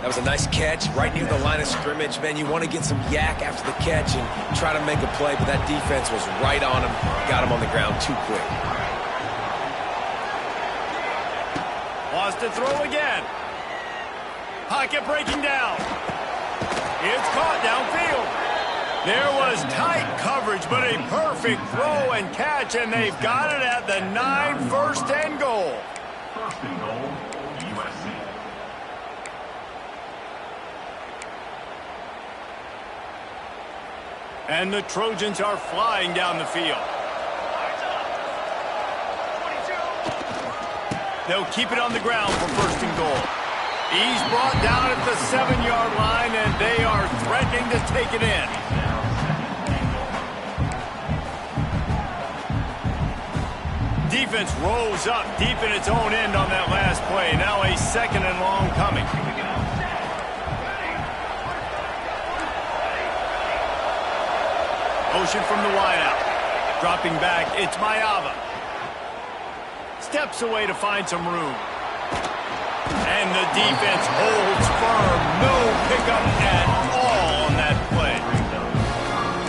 That was a nice catch right near the line of scrimmage. Man, you want to get some yak after the catch and try to make a play, but that defense was right on him. Got him on the ground too quick. Lost to throw again. Pocket breaking down. It's caught downfield. There was tight coverage, but a perfect throw and catch, and they've got it at the 9, first and goal. First and goal, USC. And the Trojans are flying down the field. They'll keep it on the ground for first and goal. He's brought down at the 7-yard line, and they are threatening to take it in. Defense rolls up deep in its own end on that last play. Now a 2nd and long coming. Motion from the wideout. Dropping back, it's Mayava. Steps away to find some room. And the defense holds firm. No pickup at all on that play.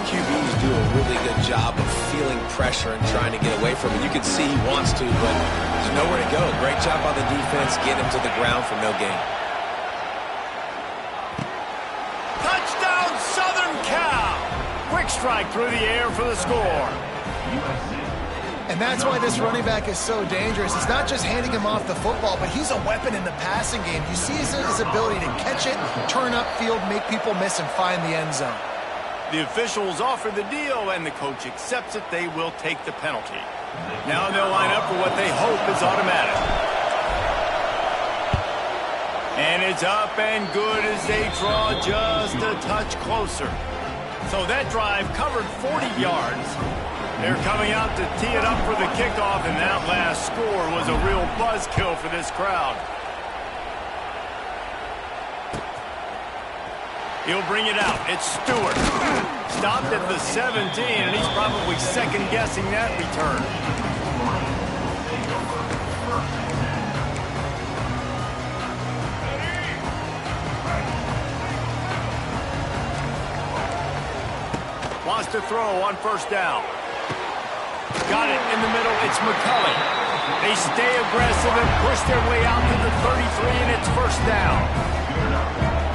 QBs do a really good job of feeling pressure and trying to get away from it. You can see he wants to, but there's nowhere to go. Great job by the defense, getting him to the ground for no gain. Touchdown, Southern Cal! Quick strike through the air for the score. And that's why this running back is so dangerous. It's not just handing him off the football, but he's a weapon in the passing game. You see his ability to catch it, turn upfield, make people miss, and find the end zone. The officials offer the deal, and the coach accepts it. They will take the penalty. Now they'll line up for what they hope is automatic. And it's up and good as they draw just a touch closer. So that drive covered 40 yards. They're coming out to tee it up for the kickoff, and that last score was a real buzzkill for this crowd. He'll bring it out. It's Stewart. Stopped at the 17, and he's probably second-guessing that return. Wants to throw on first down. Got it in the middle. It's McCulley. They stay aggressive and push their way out to the 33, and it's first down.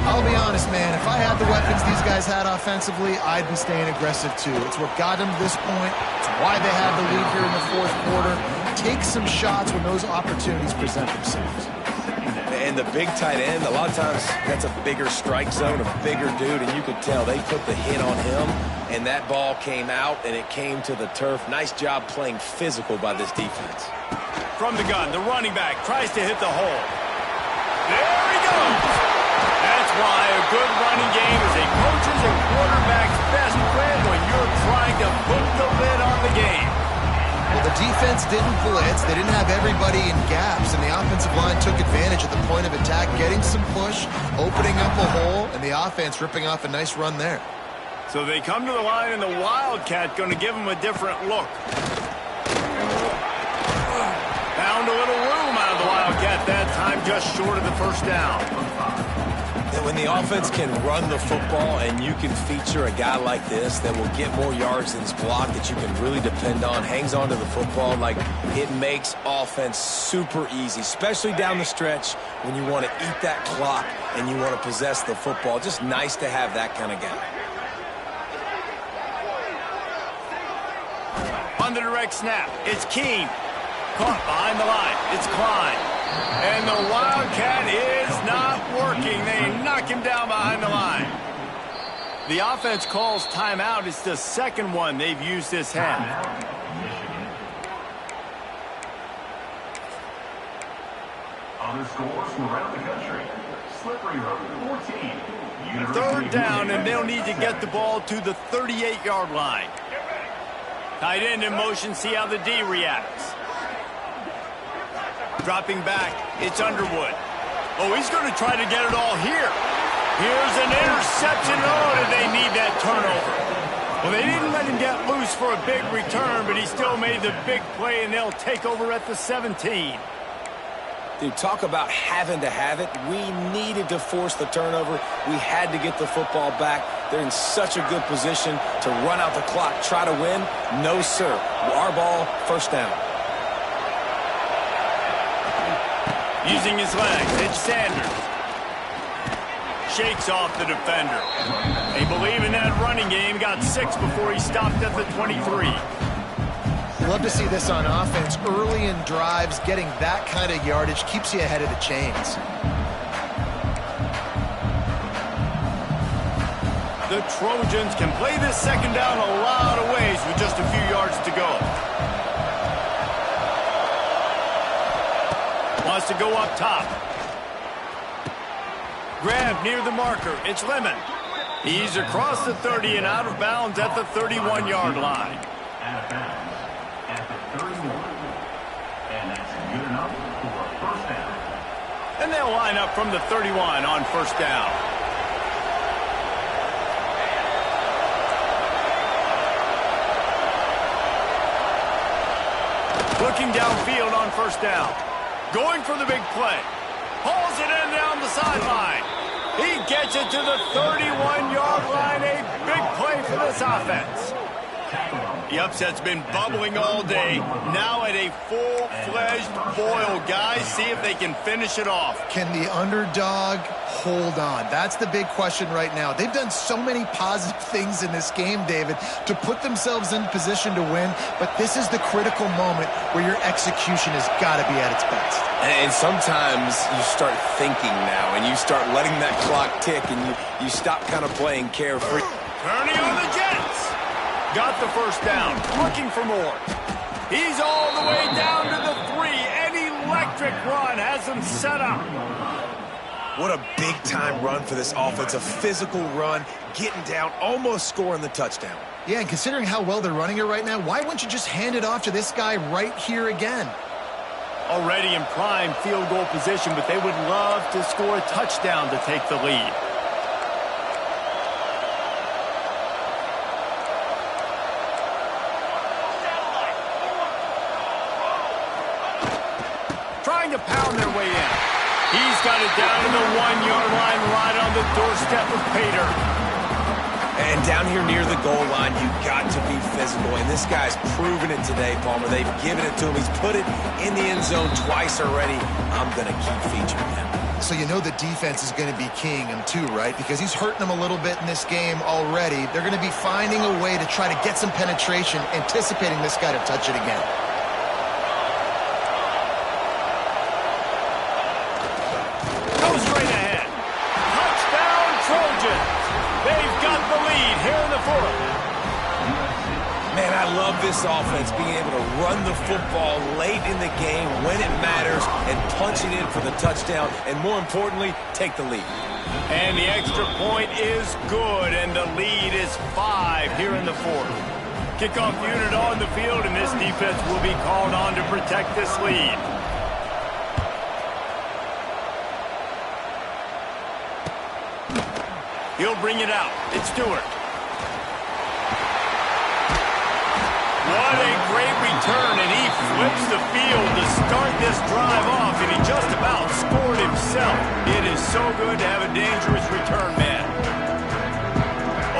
I'll be honest, man. If I had the weapons these guys had offensively, I'd be staying aggressive too. It's what got them to this point. It's why they have the lead here in the 4th quarter. Take some shots when those opportunities present themselves. And the big tight end, a lot of times that's a bigger strike zone, a bigger dude, and you could tell they put the hit on him, and that ball came out, and it came to the turf. Nice job playing physical by this defense. From the gun, the running back tries to hit the hole. There he goes. That's why a good running game is a coach's and quarterback's best friend when you're trying to put the lid on the game. Well, the defense didn't blitz. They didn't have everybody in gaps, and the offensive line took advantage at the point of attack, getting some push, opening up a hole, and the offense ripping off a nice run there. So they come to the line, and the Wildcat going to give them a different look. Found a little room out of the Wildcat that time, just short of the first down. When the offense can run the football and you can feature a guy like this that will get more yards than his block, that you can really depend on, hangs on to the football, like it makes offense super easy, especially down the stretch when you want to eat that clock and you want to possess the football. Just nice to have that kind of guy. On the direct snap, it's Keene. Caught behind the line. It's Klein. And the Wildcat is not working. They knock him down behind the line. The offense calls timeout. It's the second one they've used this half. Other scores from around the country. Slippery Road, 14. Third down, and they'll need to get the ball to the 38-yard line. Tight end in motion, see how the D reacts. Dropping back, it's Underwood. Oh, he's going to try to get it all here. Here's an interception. Oh, did they need that turnover? Well, they didn't let him get loose for a big return, but he still made the big play, and they'll take over at the 17. Dude, talk about having to have it. We needed to force the turnover. We had to get the football back. They're in such a good position to run out the clock, try to win. No, sir. Our ball, first down. Using his legs, it's Sanders. Shakes off the defender. They believe in that running game. Got 6 before he stopped at the 23. Love to see this on offense. Early in drives, getting that kind of yardage keeps you ahead of the chains. The Trojans can play this second down a lot of ways with just a few yards to go. Wants to go up top. Grab near the marker. It's Lemon. He's across the 30 and out of bounds at the 31-yard line. Out of bounds at the 31. And that's good enough for a first down. And they'll line up from the 31 on first down. Looking downfield on first down. Going for the big play. Hauls it in down the sideline. He gets it to the 31-yard line. A big play for this offense. The upset's been bubbling all day. Now at a full-fledged boil. Guys, see if they can finish it off. Can the underdog hold on? That's the big question right now. They've done so many positive things in this game, David, to put themselves in position to win, but this is the critical moment where your execution has got to be at its best. And sometimes you start thinking now, and you start letting that clock tick, and you stop kind of playing carefree. Turning on the Jets. Got the first down. Looking for more. He's all the way down to the 3. An electric run has him set up. What a big-time run for this offense. A physical run, getting down, almost scoring the touchdown. Yeah, and considering how well they're running it right now, why wouldn't you just hand it off to this guy right here again? Already in prime field goal position, but they would love to score a touchdown to take the lead. Trying to pound their way in. He's got it down to the 1-yard line, right on the doorstep of Pater. And down here near the goal line, you've got to be physical. And this guy's proven it today, Palmer. They've given it to him. He's put it in the end zone twice already. I'm going to keep featuring him. So you know the defense is going to be keying him too, right? Because he's hurting them a little bit in this game already. They're going to be finding a way to try to get some penetration, anticipating this guy to touch it again. Goes straight ahead. Touchdown, Trojans. They've got the lead here in the fourth. Man, I love this offense, being able to run the football late in the game when it matters and punch it in for the touchdown, and more importantly, take the lead. And the extra point is good, and the lead is 5 here in the fourth. Kickoff unit on the field, and this defense will be called on to protect this lead. He'll bring it out. It's Stewart. What a great return, and he flips the field to start this drive off, and he just about scored himself. It is so good to have a dangerous return man.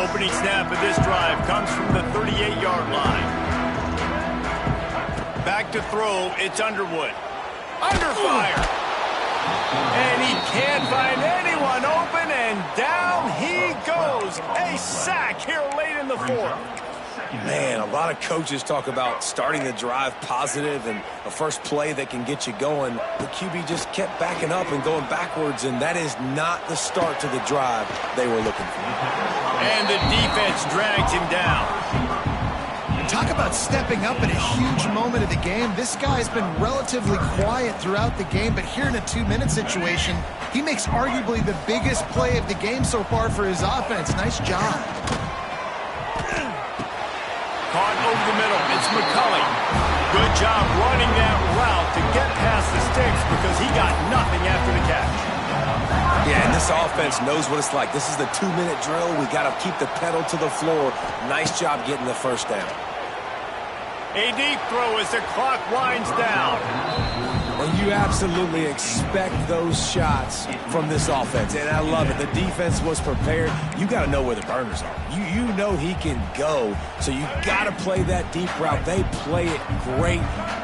Opening snap of this drive comes from the 38-yard line. Back to throw, it's Underwood. Under fire. And he can't find anyone open, and down he goes. A sack here late in the fourth. Man, a lot of coaches talk about starting the drive positive and a first play that can get you going. The QB just kept backing up and going backwards, and that is not the start to the drive they were looking for. And the defense drags him down. Talk about stepping up in a huge moment of the game. This guy's been relatively quiet throughout the game, but here in a 2-minute situation, he makes arguably the biggest play of the game so far for his offense. Nice job. Caught over the middle. It's McCulley. Good job running that route to get past the sticks because he got nothing after the catch. Yeah, and this offense knows what it's like. This is the 2-minute drill. We got to keep the pedal to the floor. Nice job getting the first down. A deep throw as the clock winds down. And you absolutely expect those shots from this offense, and I love it. The defense was prepared. You got to know where the burners are. You know he can go, so you got to play that deep route. They play it great.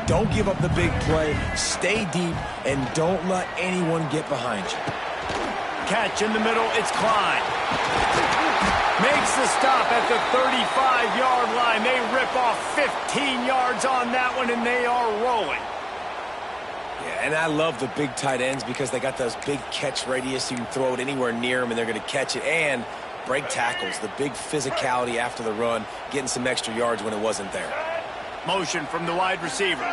Don't give up the big play. Stay deep, and don't let anyone get behind you. Catch in the middle, it's Klein. Makes the stop at the 35-yard line. They rip off 15 yards on that one, and they are rolling. Yeah, and I love the big tight ends because they got those big catch radius. You can throw it anywhere near them, and they're going to catch it. And break tackles, the big physicality after the run, getting some extra yards when it wasn't there. Motion from the wide receiver.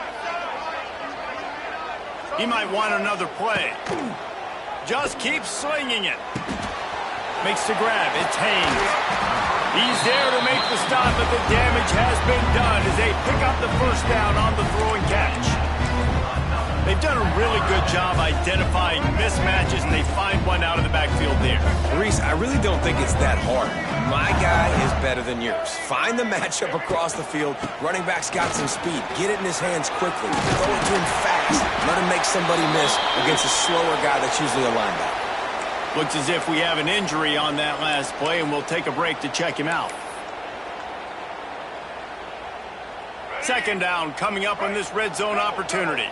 He might want another play. Just keeps slinging it. Makes the grab. It's Haynes. He's there to make the stop, but the damage has been done as they pick up the first down on the throw and catch. They've done a really good job identifying mismatches, and they find one out of the backfield there. Reese, I really don't think it's that hard. My guy is better than yours. Find the matchup across the field. Running back's got some speed. Get it in his hands quickly. Throw it to him fast. Let him make somebody miss against a slower guy that's usually a linebacker. Looks as if we have an injury on that last play, and we'll take a break to check him out. Second down coming up on this red zone opportunity.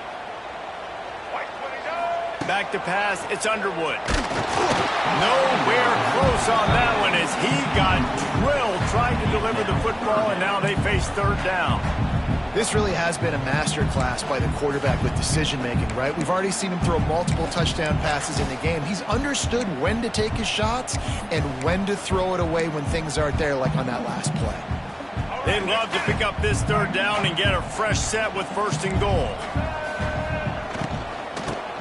Back to pass, it's Underwood. Nowhere close on that one as he got drilled trying to deliver the football, and now they face third down. This really has been a masterclass by the quarterback with decision-making, right? We've already seen him throw multiple touchdown passes in the game. He's understood when to take his shots and when to throw it away when things aren't there, like on that last play. They'd love to pick up this third down and get a fresh set with first and goal.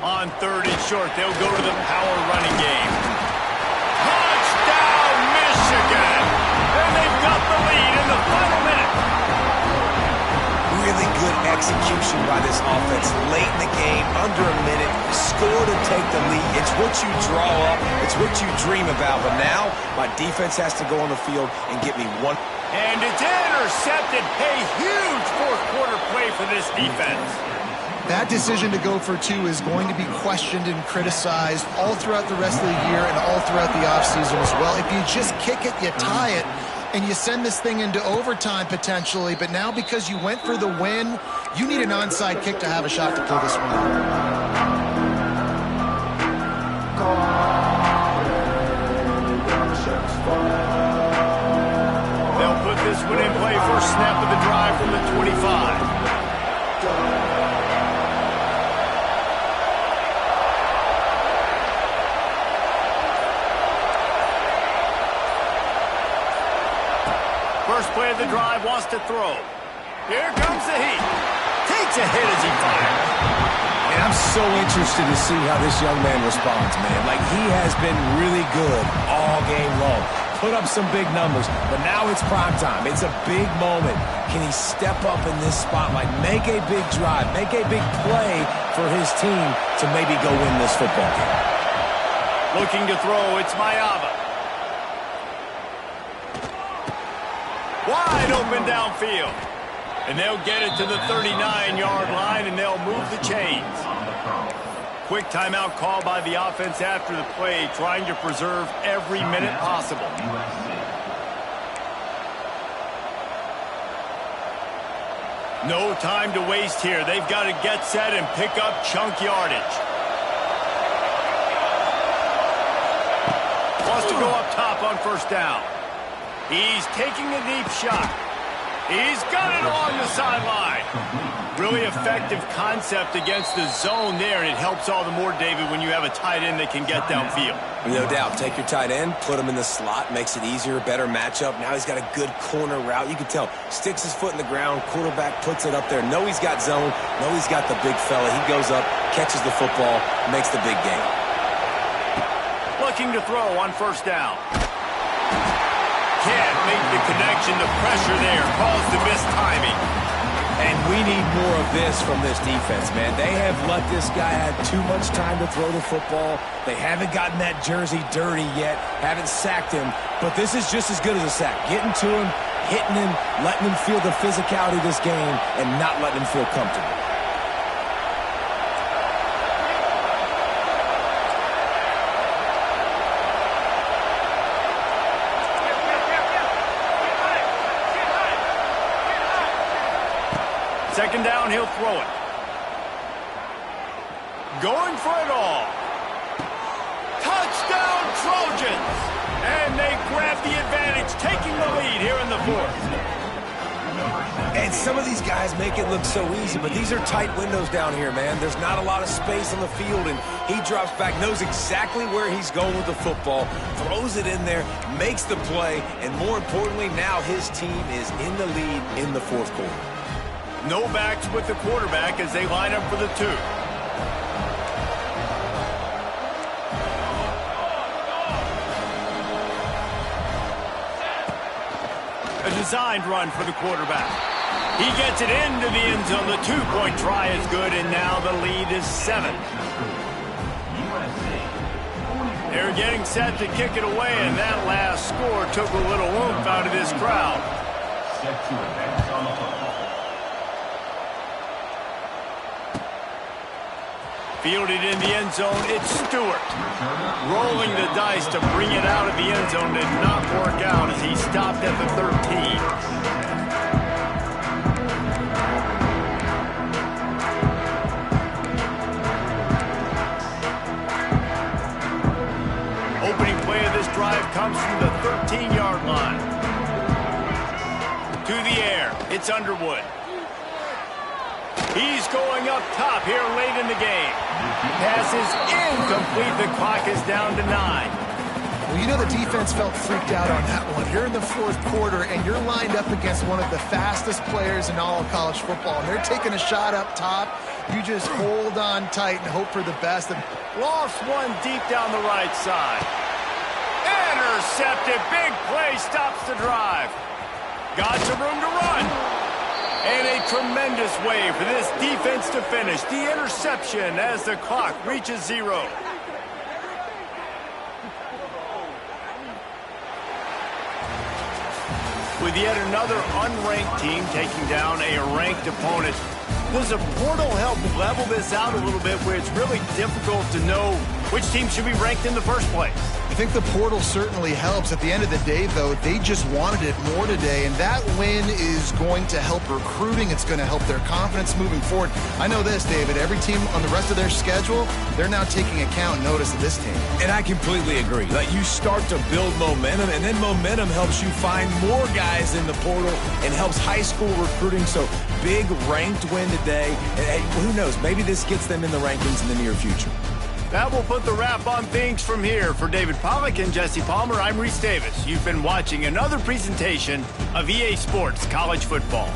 On third and short, they'll go to the power running game. Touchdown, Michigan! And they've got the lead in the final minute. Really good execution by this offense. Late in the game, under a minute, score to take the lead. It's what you draw up. It's what you dream about. But now, my defense has to go on the field and get me one. And it's intercepted. A huge fourth quarter play for this defense. That decision to go for two is going to be questioned and criticized all throughout the rest of the year and all throughout the offseason as well. If you just kick it, you tie it, and you send this thing into overtime potentially. But now because you went for the win, you need an onside kick to have a shot to pull this one out. They'll put this one in play for snap of the drive from the 25. First play of the drive, wants to throw. Here comes the heat. Takes a hit as he fires. And I'm so interested to see how this young man responds, man. Like, he has been really good all game long. Put up some big numbers, but now it's prime time. It's a big moment. Can he step up in this spotlight, make a big drive, make a big play for his team to maybe go win this football game? Looking to throw, it's Mayava. Wide open downfield. And they'll get it to the 39-yard line, and they'll move the chains. Quick timeout call by the offense after the play, trying to preserve every minute possible. No time to waste here. They've got to get set and pick up chunk yardage. Wants to go up top on first down. He's taking a deep shot. He's got it along the sideline. Really effective concept against the zone there, and it helps all the more, David, when you have a tight end that can get downfield. No doubt. Take your tight end, put him in the slot, makes it easier, better matchup. Now he's got a good corner route. You can tell. Sticks his foot in the ground, quarterback puts it up there. Know he's got zone, know he's got the big fella. He goes up, catches the football, makes the big game. Looking to throw on first down. Can't make the connection. The pressure there caused the missed timing. And we need more of this from this defense, man. They have let this guy have too much time to throw the football. They haven't gotten that jersey dirty yet, haven't sacked him, but this is just as good as a sack. Getting to him, hitting him, letting him feel the physicality of this game, and not letting him feel comfortable. Second down, he'll throw it. Going for it all. Touchdown, Trojans! And they grab the advantage, taking the lead here in the fourth. And some of these guys make it look so easy, but these are tight windows down here, man. There's not a lot of space on the field, and he drops back, knows exactly where he's going with the football, throws it in there, makes the play, and more importantly, now his team is in the lead in the fourth quarter. No backs with the quarterback as they line up for the two. A designed run for the quarterback. He gets it into the end zone. The two-point try is good, and now the lead is 7. They're getting set to kick it away, and that last score took a little oomph out of this crowd. Set to advance on the football. Fielded in the end zone, it's Stewart. Rolling the dice to bring it out of the end zone did not work out as he stopped at the 13. Opening play of this drive comes from the 13-yard line. To the air, it's Underwood. He's going up top here late in the game. Pass is incomplete. The clock is down to 9. Well, you know the defense felt freaked out on that one. You're in the fourth quarter, and you're lined up against one of the fastest players in all of college football. And they're taking a shot up top. You just hold on tight and hope for the best. Lost one deep down the right side. Intercepted. Big play stops the drive. Got some room to run. And a tremendous way for this defense to finish. The interception as the clock reaches 0. With yet another unranked team taking down a ranked opponent, does a portal help level this out a little bit where it's really difficult to know which team should be ranked in the first place? I think the portal certainly helps. At the end of the day, though, they just wanted it more today, and that win is going to help recruiting. It's going to help their confidence moving forward. I know this, David, every team on the rest of their schedule, they're now taking account notice of this team. And I completely agree. Like, you start to build momentum, and then momentum helps you find more guys in the portal and helps high school recruiting. So big ranked win today. And hey, who knows, maybe this gets them in the rankings in the near future. That will put the wrap on things from here. For David Pollack and Jesse Palmer, I'm Reese Davis. You've been watching another presentation of EA Sports College Football.